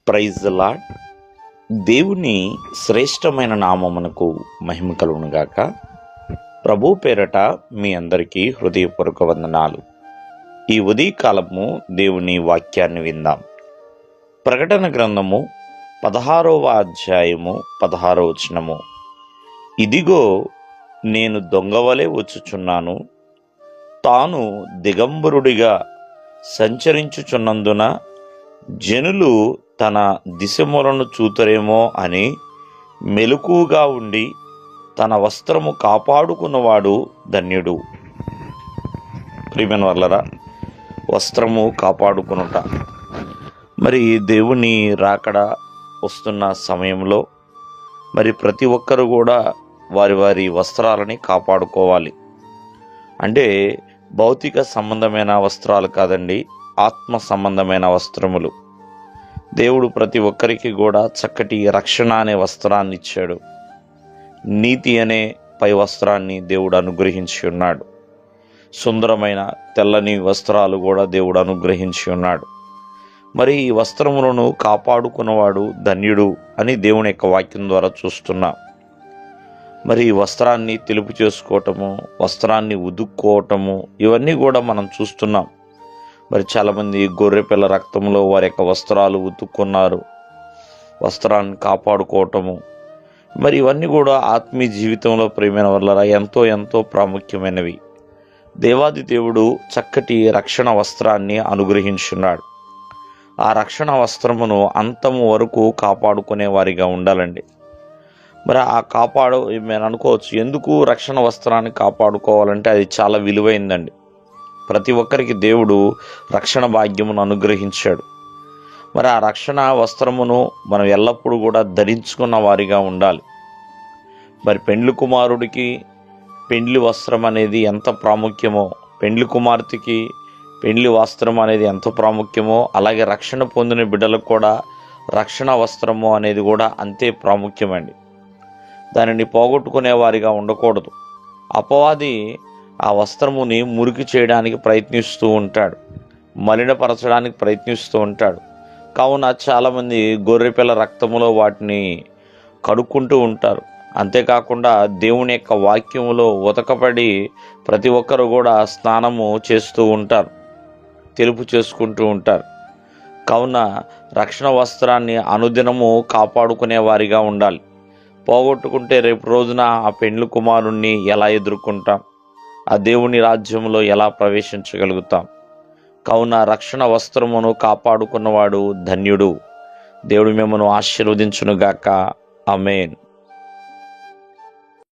Praise the lord. దేవుని శ్రేష్టమైన నామమునకు మహిమ కలుగునుగాక. ప్రభు పేరట మీ అందరికీ హృదయపూర్వక వందనాలు. ఈ ఉదయకాలము దేవుని వాక్యాన్ని విందాం. ప్రకటన గ్రంథము 16వ అధ్యాయము 16వ వచనము. ఇదిగో నేను దొంగవలే వచ్చుచున్నాను, తాను దిగంబరుడిగా సంచరించుచున్నందున జనులు తన దిశములను చూతరేమో అని మెలకుగా ఉండి తన వస్త్రము కాపాడుకున్నవాడు ధన్యుడు. ప్రియమైన వాళ్ళరా, వస్త్రము కాపాడుకునుట మరి దేవుని రాకడ వస్తున్న సమయంలో మరి ప్రతి ఒక్కరు కూడా వారి వారి వస్త్రాలని కాపాడుకోవాలి. అంటే భౌతిక సంబంధమైన వస్త్రాలు కాదండి, ఆత్మ సంబంధమైన వస్త్రములు. దేవుడు ప్రతి ఒక్కరికి కూడా చక్కటి రక్షణ అనే వస్త్రాన్ని ఇచ్చాడు. నీతి అనే పై వస్త్రాన్ని దేవుడు అనుగ్రహించి ఉన్నాడు. సుందరమైన తెల్లని వస్త్రాలు కూడా దేవుడు అనుగ్రహించి ఉన్నాడు. మరి ఈ వస్త్రములను కాపాడుకున్నవాడు ధన్యుడు అని దేవుని యొక్క వాక్యం ద్వారా చూస్తున్నాం. మరి ఈ వస్త్రాన్ని తెలుపు చేసుకోవటము, వస్త్రాన్ని ఉదుక్కోవటము, ఇవన్నీ కూడా మనం చూస్తున్నాం. మరి చాలామంది గొర్రెపిల్ల రక్తంలో వారి యొక్క వస్త్రాలు ఉతుక్కున్నారు, వస్త్రాన్ని కాపాడుకోవటము. మరి ఇవన్నీ కూడా ఆత్మీయ జీవితంలో ప్రియమైన వల్ల ఎంతో ఎంతో ప్రాముఖ్యమైనవి. దేవాది దేవుడు చక్కటి రక్షణ వస్త్రాన్ని అనుగ్రహించున్నాడు. ఆ రక్షణ వస్త్రమును అంతము వరకు కాపాడుకునే వారిగా ఉండాలండి. మరి మేము అనుకోవచ్చు, ఎందుకు రక్షణ వస్త్రాన్ని కాపాడుకోవాలంటే అది చాలా విలువైందండి. ప్రతి ఒక్కరికి దేవుడు రక్షణ భాగ్యమును అనుగ్రహించాడు. మరి ఆ రక్షణ వస్త్రమును మనం ఎల్లప్పుడూ కూడా ధరించుకున్న వారిగా ఉండాలి. మరి పెండ్లి కుమారుడికి పెండ్లి వస్త్రం అనేది ఎంత ప్రాముఖ్యమో, పెండ్లి కుమార్తెకి పెండ్లి వస్త్రం అనేది ఎంత ప్రాముఖ్యమో, అలాగే రక్షణ పొందిన బిడ్డలకు కూడా రక్షణ వస్త్రము అనేది కూడా అంతే ప్రాముఖ్యమండి. దానిని పోగొట్టుకునే వారిగా ఉండకూడదు. అపవాది ఆ వస్త్రముని మురికి చేయడానికి ప్రయత్నిస్తూ ఉంటాడు, మలినపరచడానికి ప్రయత్నిస్తూ ఉంటాడు. కావున చాలామంది గొర్రెపిల్ల రక్తములో వాటిని కడుక్కుంటూ ఉంటారు. అంతేకాకుండా దేవుని యొక్క వాక్యములో ఉతకబడి ప్రతి ఒక్కరు కూడా స్నానము చేస్తూ ఉంటారు, తెలుపు చేసుకుంటూ ఉంటారు. కావున రక్షణ వస్త్రాన్ని అనుదినము కాపాడుకునే వారిగా ఉండాలి. పోగొట్టుకుంటే రేపు రోజున ఆ పెండ్లి కుమారుణ్ణి ఎలా ఎదుర్కొంటాం, ఆ దేవుని రాజ్యంలో ఎలా ప్రవేశించగలుగుతాం? కావున రక్షణ వస్త్రమును కాపాడుకున్నవాడు ధన్యుడు. దేవుడు మిమ్మల్ని ఆశీర్వదించునుగాక. ఆమేన్.